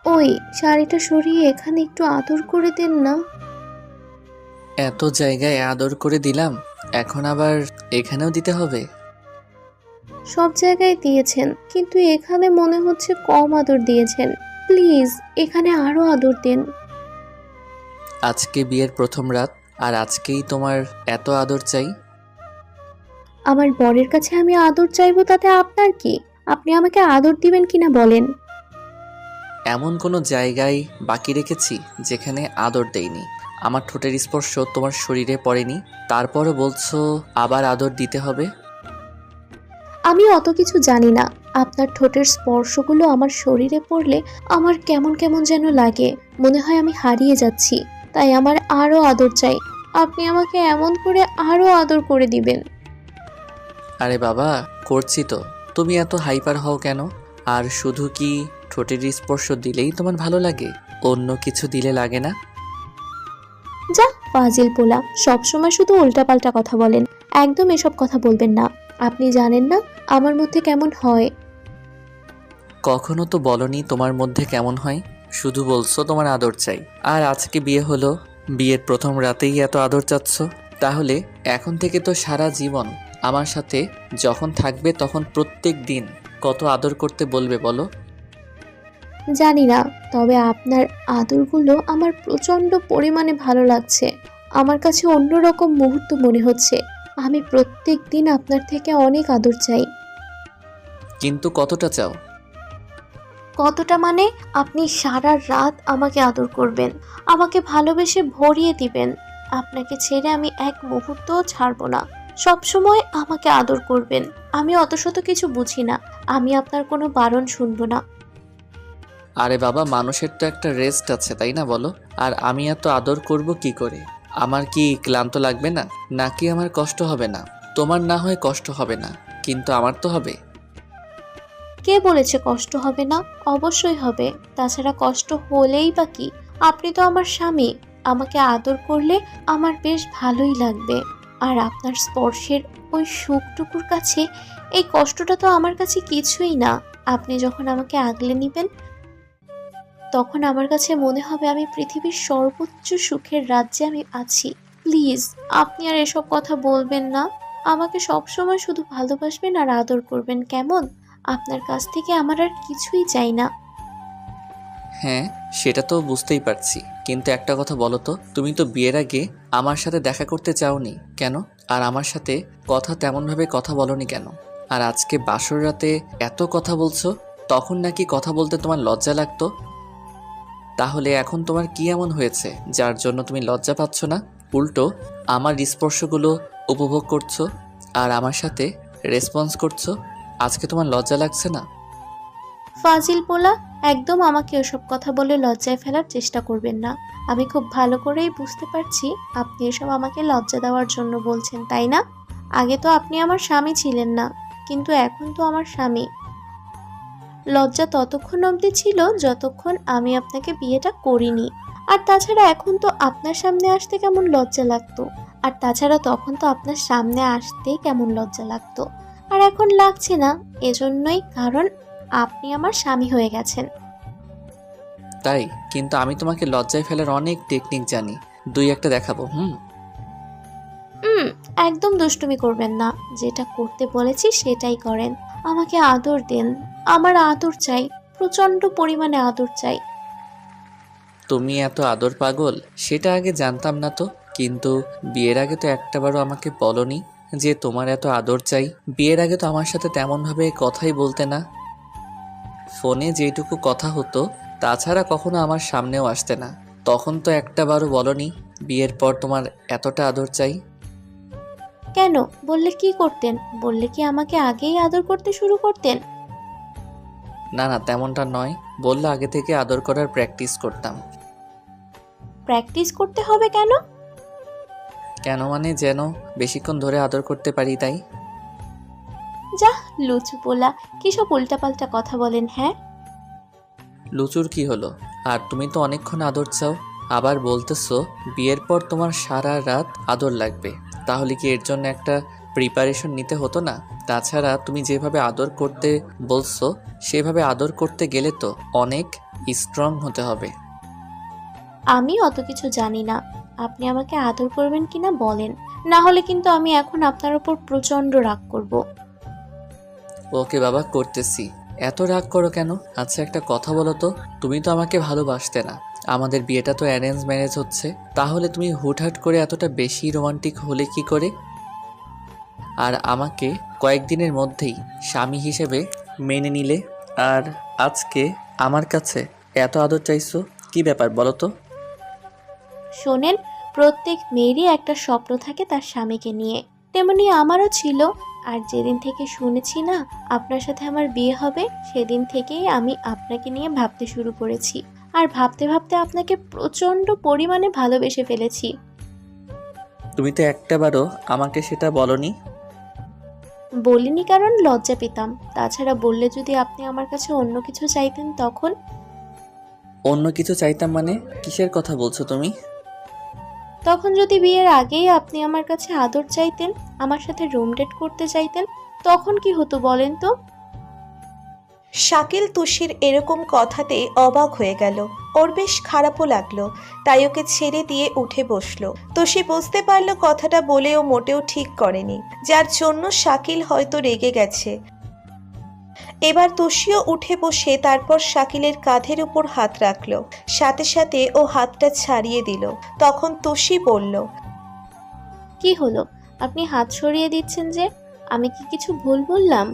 ওই, শাড়িটা সরিয়ে এখানে একটু আদর করে দেন না। এত জায়গায় আদর করে দিলাম, এখন আবার এখানেও দিতে হবে? সব জায়গায় দিয়েছেন, কিন্তু এখানে মনে হচ্ছে কম আদর দিয়েছেন। প্লিজ, এখানে আরো আদর দেন। আজকে বিয়ের প্রথম রাত, আর আজকেই তোমার এত আদর চাই? আমার বরের কাছে আমি আদর চাইবো তাতে আপনার কি? আপনি আমাকে আদর দিবেন কিনা বলেন। এমন কোনো জায়গায় বাকি রেখেছি যেখানে আদর দেইনি? আমার ঠোঁটের স্পর্শ তোমার শরীরে পড়েনি, তারপরও বলছো আবার আদর দিতে হবে? আমি অত কিছু জানি না। আপনার ঠোঁটের স্পর্শগুলো আমার শরীরে পড়লে আমার কেমন কেমন যেন লাগে, মনে হয় আমি হারিয়ে যাচ্ছি। তাই আমার আরো আদর চাই। আপনি আমাকে এমন করে আরো আদর করে দিবেন। আরে বাবা, করছি তো। তুমি এত হাইপার হও কেন? আর শুধু কি ঠোঁটের স্পর্শ দিলেই তোমার ভালো লাগে? অন্য কিছু দিলে লাগে না? যা ফাজিল পোলা, সবসময় শুধু উল্টাপাল্টা কথা বলেন। একদম এসব কথা বলবেন না। আপনি জানেন না আমার মধ্যে কেমন হয়। কখনো তো বলনি তোমার মধ্যে কেমন হয়, শুধু বলছো তোমার আদর চাই। আর আজকে বিয়ে হলো, বিয়ের প্রথম রাতেই এত আদর চাচ্ছ? তাহলে এখন থেকে তো সারা জীবন আমার সাথে যখন থাকবে তখন প্রত্যেক দিন কত আদর করতে বলবে বলো? জানি না, তবে আপনার আদরগুলো আমার প্রচন্ড পরিমাণে ভালো লাগছে। আমার কাছে অন্যরকম মুহূর্ত মনে হচ্ছে। আমি প্রত্যেক দিন আপনার থেকে অনেক আদর চাই। কিন্তু কতটা চাও? কতটা মানে? আপনি সারা রাত আমাকে আদর করবেন, আমাকে ভালোবেসে ভরিয়ে দিবেন। আপনাকে ছেড়ে আমি এক মুহূর্তও ছাড়বো না। সব সময় আমাকে আদর করবেন। আমি অত শত কিছু বুঝি না। আমি আপনার কোনো বারণ শুনবো না। আরে বাবা, মানুষের তো একটা রেস্ট আছে, তাই না বলো? আর আমি এত আদর করব কি করে? আমার কি ক্লান্ত লাগবে না? নাকি আমার কষ্ট হবে না? তোমার না হয় কষ্ট হবে না, কিন্তু আমার তো হবে। কে বলেছে কষ্ট হবে না? অবশ্যই হবে। তাছাড়া কষ্ট হলেই বা কি? আপনি তো আমার স্বামী। আমাকে আদর করলে আমার বেশ ভালোই লাগবে। আর আপনার স্পর্শের ওই সুখটুকুর কাছে এই কষ্টটা তো আমার কাছে কিছুই না। আপনি যখন আমাকে আগলে নিবেন, তখন আমার কাছে মনে হবে আমি পৃথিবীর সর্বোচ্চ সুখের রাজ্যে আমি আছি। প্লিজ, আপনি আর এসব কথা বলবেন না। আমাকে সবসময় শুধু ভালোবাসবেন আর আদর করবেন, কেমন? আপনার কাছ থেকে আমার আর কিছুই চাই না। হ্যাঁ, সেটা তো বুঝতেই পারছি, কিন্তু একটা কথা বলো তো, তুমি তো বিয়ের আগে আমার সাথে দেখা করতে চাওনি কেন? আর আমার সাথে কথা তেমনভাবে কথা বলনি কেন? আর আজকে বাসর রাতে এত কথা বলছো, তখন নাকি কথা বলতে তোমার লজ্জা লাগতো? তাহলে এখন তোমার কি এমন হয়েছে যার জন্য তুমি লজ্জা পাচ্ছ না? উল্টো আমার স্পর্শগুলো উপভোগ করছো আর আমার সাথে রেসপন্স করছো। আজকে তোমার লজ্জা লাগছে না? ফাজিল পোলা, একদম আমাকে ওসব কথা বলে লজ্জায় ফেলার চেষ্টা করবেন না। আমি খুব ভালো করেই বুঝতে পারছি আপনি এসব আমাকে লজ্জা দেওয়ার জন্য বলছেন, তাই না? আগে তো আপনি আমার স্বামী ছিলেন না, কিন্তু এখন তো আমার স্বামী। লজ্জা ততক্ষণ অবধি ছিল যতক্ষণ আমি আপনাকে বিয়েটা করিনি। আর তাছাড়া এখন তো আপনার সামনে আসতে কেমন লজ্জা লাগতো। আর তাছাড়া তখন তো আপনার সামনে আসতেই কেমন লজ্জা লাগতো। আর এখন লাগছে না, এজন্যই কারণ আপনি আমার স্বামী হয়ে গেছেন। তাই? কিন্তু আমি তোমাকে লজ্জায় ফেলার অনেক টেকনিক জানি, দুই একটা দেখাবো। হুম, একদম দুষ্টুমি করবেন না। যেটা করতে বলেছি সেটাই করেন। আমাকে আদর দেন। আমার আদর চাই। প্রচন্ড পরিমাণে আদর চাই। তুমি এত আদর পাগল সেটা আগে জানতাম না তো। কিন্তু বিয়ের আগে তো একটাবারও আমাকে বলনি যে তোমার এত আদর চাই। বিয়ের আগে তো আমার সাথে তেমনভাবে কথাই বলতে না। ফোনে যেটুকু কথা হতো তাছাড়া কখনো আমার সামনেও আসতে না। তখন তো একটাবারও বলনি বিয়ের পর তোমার এতটা আদর চাই। কেন? বললে কি করতেন? বললে কি আমাকে আগেই আদর করতে শুরু করতেন? না না, তেমনটা নয়। বললে আগে থেকে আদর করার প্র্যাকটিস করতাম। প্র্যাকটিস করতে হবে কেন? কেন মানে যেন বেশিক্ষণ ধরে আদর করতে পারি তাই। যাহ, লুচু পোলা, কিসব উল্টাপাল্টা কথা বলেন, হ্যাঁ? লুচুর কি হলো? আর তুমি তো অনেকক্ষণ আদর চাও, আবার বলতেছো বিয়ের পর তোমার সারা রাত আদর লাগবে। তাহলে কি এর জন্য একটা প্রিপারেশন নিতে হতো না? তাছাড়া তুমি যেভাবে আদর করতে বলছো সেভাবে আদর করতে গেলে তো অনেক স্ট্রং হতে হবে। আমি অত কিছু জানি না। আপনি আমাকে আদর করবেন কিনা বলেন, না হলে কিন্তু আমি এখন আপনার উপর প্রচন্ড রাগ করব। ওকে বাবা, করতেছি। এত রাগ করো কেন? আচ্ছা একটা কথা বলো তো, তুমি তো আমাকে ভালোবাসতে না, আমাদের বিয়েটা তো অ্যারেঞ্জ ম্যারেজ হচ্ছে, তাহলে তুমি হুটহাট করে এতটা বেশি রোমান্টিক হলে কি করে? আর আমাকে কয়েকদিনের মধ্যেই স্বামী হিসেবে মেনে নিলে, আর আজকে আমার কাছে এত আদর চাইছো, কি ব্যাপার বলো তো? শোনেন, প্রত্যেক মেয়েরই একটা স্বপ্ন থাকে তার স্বামীকে নিয়ে, তেমনি আমারও ছিল। আর যেদিন থেকে শুনেছি না আপনার সাথে আমার বিয়ে হবে, সেদিন থেকেই আমি আপনাকে নিয়ে ভাবতে শুরু করেছি। আর ভাবতে ভাবতে আপনাকে প্রচন্ড পরিমাণে ভালোবেসে ফেলেছি। তুমি তো একটাবারও আমাকে সেটা বলনি। বলিনি কারণ লজ্জা পেতাম। তাছাড়া বললে যদি আপনি আমার কাছে অন্য কিছু চাইতেন তখন? অন্য কিছু চাইতাম মানে? কিসের কথা বলছো তুমি? তখন যদি বিয়ের আগেই আপনি আমার কাছে আদর চাইতেন, আমার সাথে রুম ডেট করতে চাইতেন, তখন কি হতো বলেন তো? শাকিল তুষির এরকম কথাতে অবাক হয়ে গেল। ওর বেশ খারাপও লাগলো, তাই ওকে ছেড়ে দিয়ে উঠে বসলো। তুষি বুঝতে পারলো কথাটা বলেও মোটেও ঠিক করেনি, যার জন্য শাকিল হয়তো রেগে গেছে। এবার তুষিও উঠে বসে তারপর শাকিলের কাঁধের উপর হাত রাখলো, সাথে সাথে ও হাতটা ছাড়িয়ে দিল। তখন তুষি বলল, কি হলো, আপনি হাত সরিয়ে দিচ্ছেন যে? আমি কি কিছু ভুল বললাম?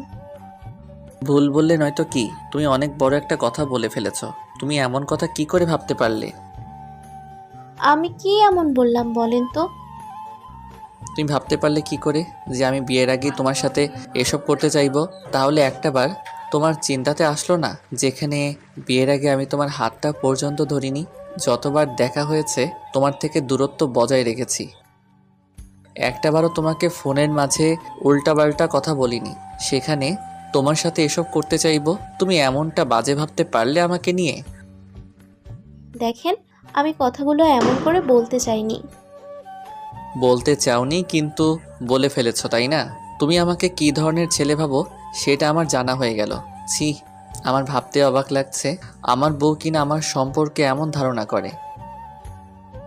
ভুল বললে নয়তো কি, তুমি অনেক বড় একটা কথা বলে ফেলেছো। তুমি এমন কথা কি করে ভাবতে পারলে? আমি কি এমন বললাম বলেন তো? তুমি ভাবতে পারলে কি করে যে আমি বিয়ের আগে তোমার সাথে এসব করতে চাইবো? তাহলে একটাবার তোমার চিন্তাতে আসলো না, যেখানে বিয়ের আগে আমি তোমার হাতটা পর্যন্ত ধরিনি, যতবার দেখা হয়েছে তোমার থেকে দূরত্ব বজায় রেখেছি, একটাবারও তোমাকে ফোনের মাঝে উল্টাপাল্টা কথা বলিনি, সেখানে তোমার সাথে এসব করতে চাইবো? তুমি এমনটা বাজে ভাবতে পারলে আমাকে নিয়ে? দেখেন, আমি কথাগুলো এমন করে বলতে চাইনি। বলতে চাওনি কিন্তু বলে ফেলেছো, তাই না? তুমি আমাকে কী ধরনের ছেলে ভাবো সেটা আমার জানা হয়ে গেল। ছি, আমার ভাবতে অবাক লাগছে, আমার বউ কিনা আমার সম্পর্কে এমন ধারণা করে।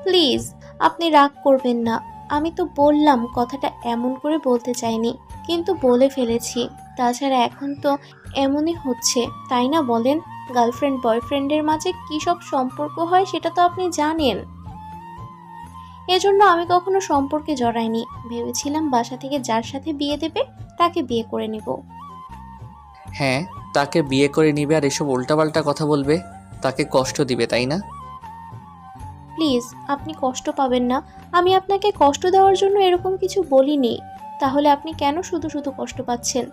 প্লিজ, আপনি রাগ করবেন না। আমি তো বললাম কথাটা এমন করে বলতে চাইনি, কিন্তু বলে ফেলেছি। তাছাড়া এখন তো এমনই হচ্ছে, তাই না বলেন? গার্লফ্রেন্ড বয়ফ্রেন্ডের মাঝে কী সব সম্পর্ক হয় সেটা তো আপনি জানেন। এজন্য আমি কখনো সম্পর্কে জড়াইনি। ভেবেছিলাম বাসা থেকে যার সাথে বিয়ে দেবে তাকে বিয়ে করে নেব। হ্যাঁ, তাকে বিয়ে করে নিবে আর এসব উল্টাপাল্টা কথা বলবে, তাকে কষ্ট দিবে, তাই না? প্লিজ, আপনি কষ্ট পাবেন না। আমি আপনাকে কষ্ট দেওয়ার জন্য এরকম কিছু বলিনি। তাহলে আপনি কেন শুধু শুধু কষ্ট পাচ্ছেন?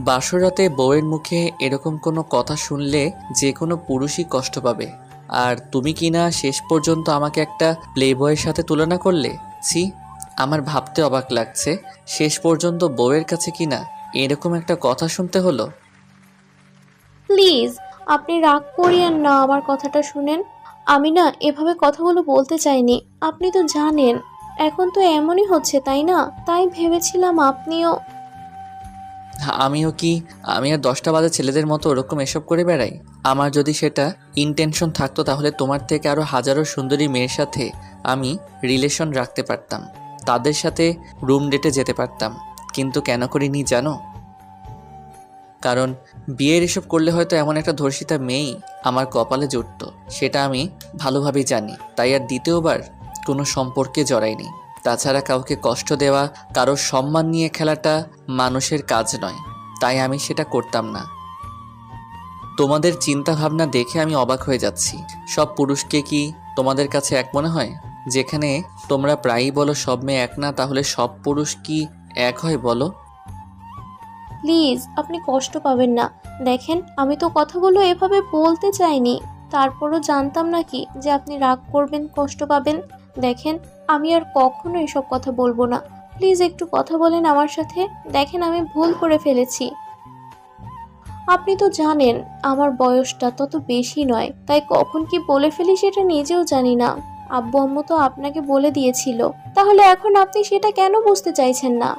বাসরাতে বউয়ের মুখে এরকম কোনো কথা শুনলে যে কোনো পুরুষই কষ্ট পাবে, আর তুমি কিনা শেষ পর্যন্ত আমাকে একটা প্লে বয়ের সাথে তুলনা করলে। ছি, আমার ভাবতে অবাক লাগছে, শেষ পর্যন্ত বউয়ের কাছে কিনা এরকম একটা কথা শুনতে হলো। প্লিজ, আপনি রাগ করিয়েন না আমার কথাটা শুনেন। আমি না এভাবে কথাগুলো বলতে চাইনি। আপনি তো জানেন এখন তো এমনই হচ্ছে, তাই না? তাই ভেবেছিলাম আপনিও। আমিও কি, আমি আর 10টা বাজে ছেলেদের মতো ওরকম এসব করে বেড়াই? আমার যদি সেটা ইন্টেনশন থাকতো তাহলে তোমার থেকে আরও হাজারো সুন্দরী মেয়ের সাথে আমি রিলেশন রাখতে পারতাম, তাদের সাথে রুম ডেটে যেতে পারতাম, কিন্তু কেন করিনি জানো? কারণ বিয়ের এসব করলে হয়তো এমন একটা ধর্ষিতা মেয়েই আমার কপালে জুটতো, সেটা আমি ভালোভাবেই জানি, তাই আর দ্বিতীয়বার কোনো সম্পর্কে জড়াইনি। তাছাড়া কাউকে কষ্ট দেওয়া, কারোর সম্মান নিয়ে খেলাটা মানুষের কাজ নয়, তাই আমি সেটা করতাম না। তোমাদের চিন্তা ভাবনা দেখে আমি অবাক হয়ে যাচ্ছি। সব পুরুষকে কি তোমাদের কাছে এক মনে হয়? যেখানে তোমরা প্রায়ই বলো সব মেয়ে এক না, তাহলে সব পুরুষ কি এক হয় বলো? প্লিজ, আপনি কষ্ট পাবেন না। দেখেন, আমি তো কথাগুলো এভাবে বলতে চাইনি। তারপরও জানতাম নাকি যে আপনি রাগ করবেন, কষ্ট পাবেন। দেখেন, আমি আর কখনো এসব কথা বলবো না। প্লিজ একটু কথা বলেন আমার সাথে। দেখেন, আমি ভুল করে ফেলেছি। আপনি তো জানেন আমার বয়সটা তত বেশি নয়, তাই কখন কি বলে ফেলি সেটা নিজেও জানি না। আব্বু আম্মু তো আপনাকে বলে দিয়েছিল, তাহলে এখন আপনি সেটা কেন বুঝতে চাইছেন না?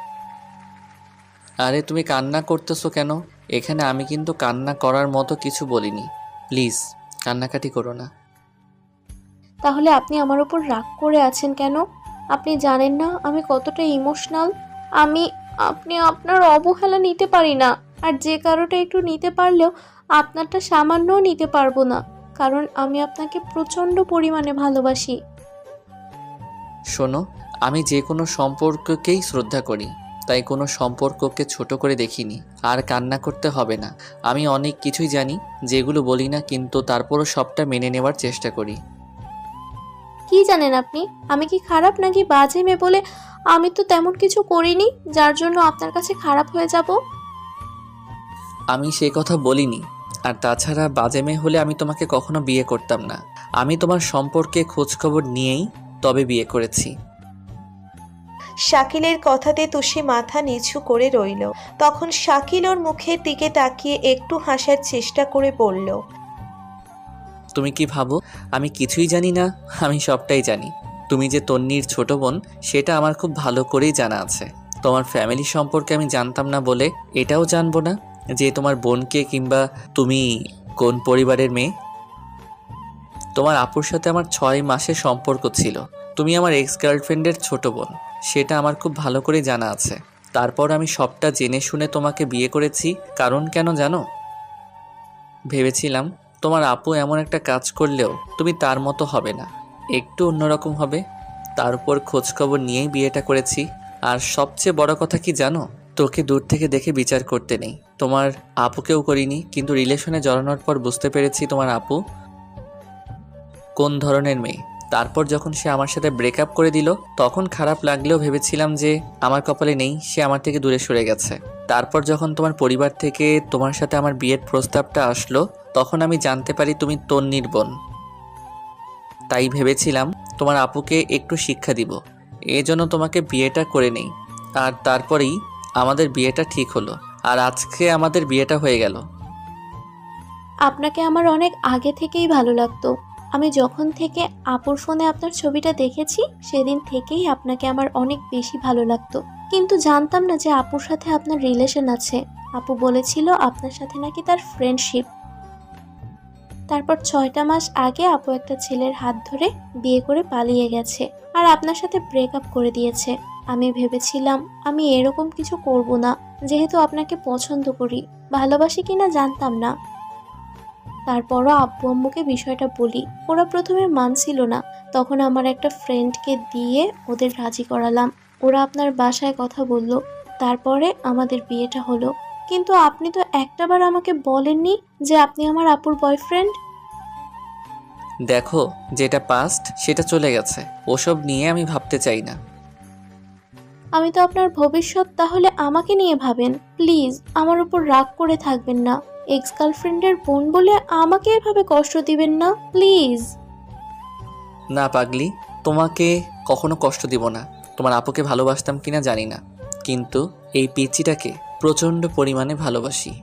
আরে তুমি কান্না করতেছো কেন? এখানে আমি কিন্তু কান্না করার মতো কিছু বলিনি। প্লিজ কান্নাকাটি করো না। তাহলে আপনি আমার উপর রাগ করে আছেন কেন? আপনি জানেন না আমি কতটা ইমোশনাল। আমি আপনি আপনার অবহেলা নিতে পারি না। আর যে কারোটা একটু নিতে পারলেও আপনারটা সামান্যও নিতে পারবো না, কারণ আমি আপনাকে প্রচণ্ড পরিমাণে ভালোবাসি। শোনো, আমি যে কোনো সম্পর্ককেই শ্রদ্ধা করি, তাই কোনো সম্পর্ককে ছোট করে দেখিনি। আর কান্না করতে হবে না। আমি অনেক কিছুই জানি যেগুলো বলি না, কিন্তু তারপরও সবটা মেনে নেওয়ার চেষ্টা করি। কি জানেন আপনি? আমি কি খারাপ নাকি বাজে মেয়ে বলে আমি তো তেমন কিছু করিনি যার জন্য আপনার কাছে খারাপ হয়ে যাব। আমি সে কথা বলিনি। আর তাছাড়া বাজে মেয়ে হলে আমি তোমাকে কখনো বিয়ে করতাম না। আমি তোমার সম্পর্কে খোঁজখবর নিয়েই তবে বিয়ে করেছি। শাকিলের কথাতে তুষি মাথা নিচু করে রইল। তখন শাকিল ওর মুখের দিকে তাকিয়ে একটু হাসার চেষ্টা করে বলল, তুমি কি ভাবো আমি কিছুই জানি না? আমি সবটাই জানি। তুমি যে তন্নির ছোট বোন সেটা আমার খুব ভালো করেই জানা আছে। তোমার ফ্যামিলি সম্পর্কে আমি জানতাম না বলে এটাও জানবো না যে তোমার বোনকে কিংবা তুমি কোন পরিবারের মেয়ে। তোমার আপুর সাথে আমার 6 মাসের সম্পর্ক ছিল। তুমি আমার এক্স গার্লফ্রেন্ডের ছোট বোন, সেটা আমার খুব ভালো করে জানা আছে। তারপর আমি সবটা জেনে শুনে তোমাকে বিয়ে করেছি। কারণ কেন জানো? ভেবেছিলাম তোমার আপু এমন একটা কাজ করলেও তুমি তার মতো হবে না, একটু অন্যরকম হবে। তার উপর খোঁজখবর নিয়েই বিয়েটা করেছি। আর সবচেয়ে বড় কথা কি জানো? তোকে দূর থেকে দেখে বিচার করতে নেই। তোমার আপুকেও করিনি, কিন্তু রিলেশনে জড়ানোর পর বুঝতে পেরেছি তোমার আপু কোন ধরনের মেয়ে। তারপর যখন সে আমার সাথে ব্রেকআপ করে দিল, তখন খারাপ লাগলেও ভেবেছিলাম যে আমার কপালে নেই, সে আমার থেকে দূরে সরে গেছে। তারপর যখন তোমার পরিবার থেকে তোমার সাথে আমার বিয়ের প্রস্তাবটা আসলো, তখন আমি জানতে পারি তুমি তন্নির বোন। তাই ভেবেছিলাম তোমার আপুকে একটু শিক্ষা দিব, এজন্য তোমাকে বিয়েটা করে নেই। আর তারপরেই আমাদের বিয়েটা ঠিক হলো, আর আজকে আমাদের বিয়েটা হয়ে গেল। আপনাকে আমার অনেক আগে থেকেই ভালো লাগতো। আমি যখন থেকে আপুর ফোনে আপনার ছবিটা দেখেছি সেদিন থেকেই আপনাকে আমার অনেক বেশি ভালো লাগতো। কিন্তু জানতাম না যে আপুর সাথে আপনার রিলেশন আছে। আপু বলেছিল আপনার সাথে নাকি তার ফ্রেন্ডশিপ। তারপর 6টা মাস আগে আপু একটা ছেলের হাত ধরে বিয়ে করে পালিয়ে গেছে আর আপনার সাথে ব্রেকআপ করে দিয়েছে। আমি ভেবেছিলাম আমি এরকম কিছু করব না, যেহেতু আপনাকে পছন্দ করি। ভালোবাসি কিনা জানতাম না। তারপরও আব্বু আম্মুকে বিষয়টা বলি, ওরা প্রথমে মানছিল না। তখন আমার একটা ফ্রেন্ডকে দিয়ে ওদের রাজি করালাম। ওরা আপনার বাসায় কথা বলল, তারপরে আমাদের বিয়েটা হলো। কিন্তু আপনি তো একটাবার আমাকে বলেননি যে আপনি আমার আপুর বয়ফ্রেন্ড। দেখো, যেটা পাস্ট সেটা চলে গেছে, ওসব নিয়ে আমি ভাবতে চাই না। আমি তো আপনার ভবিষ্যৎ, তাহলে আমাকে নিয়ে ভাবেন প্লিজ। আমার উপর রাগ করে থাকবেন না। এক্স গার্লফ্রেন্ডের বোন বলে আমাকে এভাবে কষ্ট দিবেন না প্লিজ। না পাগলি, তোমাকে কখনো কষ্ট দিব না। তোমার আপুকে ভালোবাসতাম কিনা জানি না, কিন্তু এই পিচ্চিটাকে প্রচণ্ড পরিমাণে ভালোবাসি।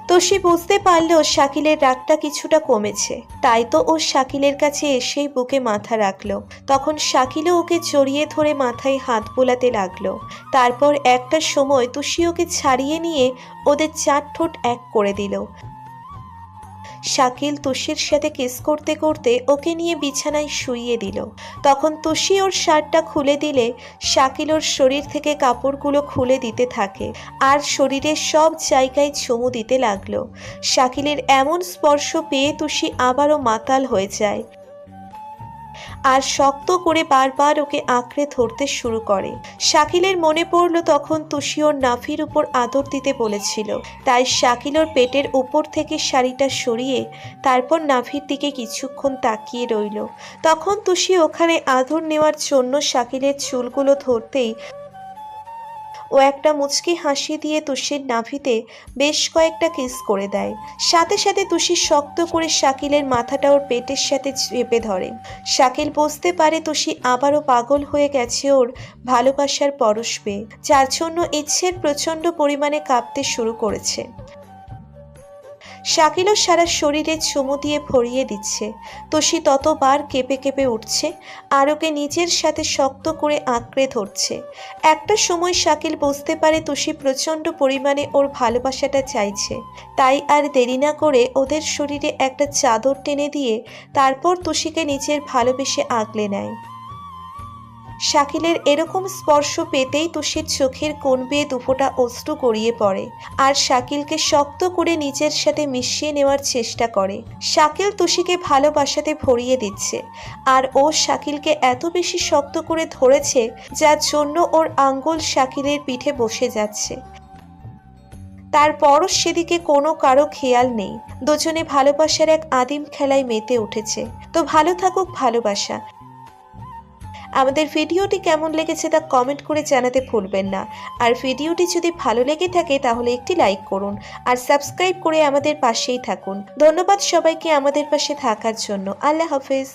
তুষি বুঝতে পারল শাকিলের রাগটা কিছুটা কমেছে, তাই তো ও শাকিলের কাছে এসেই বুকে মাথা রাখলো। তখন শাকিলও ওকে জড়িয়ে ধরে মাথায় হাত বোলাতে লাগলো। তারপর একটা সময় তুষি ওকে ছাড়িয়ে নিয়ে ওদের 4 ঠোঁট এক করে দিল। শাকিল তুষির সাথে কিস করতে করতে ওকে নিয়ে বিছানায় শুইয়ে দিল। তখন তুষি ওর শার্টটা খুলে দিলে শাকিল ওর শরীর থেকে কাপড়গুলো খুলে দিতে থাকে আর শরীরের সব জায়গায় চুমু দিতে লাগলো। শাকিলের এমন স্পর্শ পেয়ে তুষি আবারও মাতাল হয়ে যায় আর শক্ত করে বারবার ওকে আঁকড়ে ধরতে শুরু করে। শাকিলের মনে পড়ল তখন তুষি ওর নাভির উপর আদর দিতে বলেছিল, তাই শাকিল ওর পেটের উপর থেকে শাড়িটা সরিয়ে তারপর নাভির দিকে কিছুক্ষণ তাকিয়ে রইল। তখন তুষি ওখানে আদর নেওয়ার জন্য শাকিলের চুলগুলো ধরতেই ও একটা মুচকি হাসি দিয়ে তুষির নাভিতে বেশ কয়েকটা কিস করে দেয়। সাথে সাথে তুষি শক্ত করে শাকিলের মাথাটা ওর পেটের সাথে চেপে ধরে। শাকিল বুঝতে পারে তুষি আবারও পাগল হয়ে গেছে ওর ভালোবাসার পরশ পেয়ে, যার জন্য ইচ্ছের প্রচণ্ড পরিমাণে কাঁপতে শুরু করেছে। শাকিলও সারা শরীরে চুমু দিয়ে ভরিয়ে দিচ্ছে। তোষি ততবার কেঁপে কেঁপে উঠছে আর ওকে নিজের সাথে শক্ত করে আঁকড়ে ধরছে। একটা সময় শাকিল বুঝতে পারে তোষি প্রচণ্ড পরিমাণে ওর ভালোবাসাটা চাইছে, তাই আর দেরি না করে ওদের শরীরে একটা চাদর টেনে দিয়ে তারপর তোষিকে নিজের ভালোবেসে আগলে নেয়। শাকিলের এরকম স্পর্শ পেতেই তোষির চোখের কোণ বেয়ে দুফোঁটা অশ্রু গড়িয়ে পড়ে আর শাকিলকে শক্ত করে নিজের সাথে মিশিয়ে নেওয়ার চেষ্টা করে। শাকিল তোষিকে ভালোবাসাতে ভরিয়ে দিচ্ছে আর ও শাকিলকে এত বেশি শক্ত করে ধরেছে যার জন্য ওর আঙ্গুল শাকিলের পিঠে বসে যাচ্ছে। তারপরও সেদিকে কোনো কারো খেয়াল নেই। দুজনে ভালোবাসার এক আদিম খেলায় মেতে উঠেছে। তো ভালো থাকুক ভালোবাসা। আমাদের ভিডিওটি কেমন লেগেছে তা কমেন্ট করে জানাতে ভুলবেন না। আর ভিডিওটি যদি ভালো লেগে থাকে তাহলে একটি লাইক করুন আর সাবস্ক্রাইব করে আমাদের পাশেই থাকুন। ধন্যবাদ সবাইকে আমাদের পাশে থাকার জন্য। আল্লাহ হাফেজ।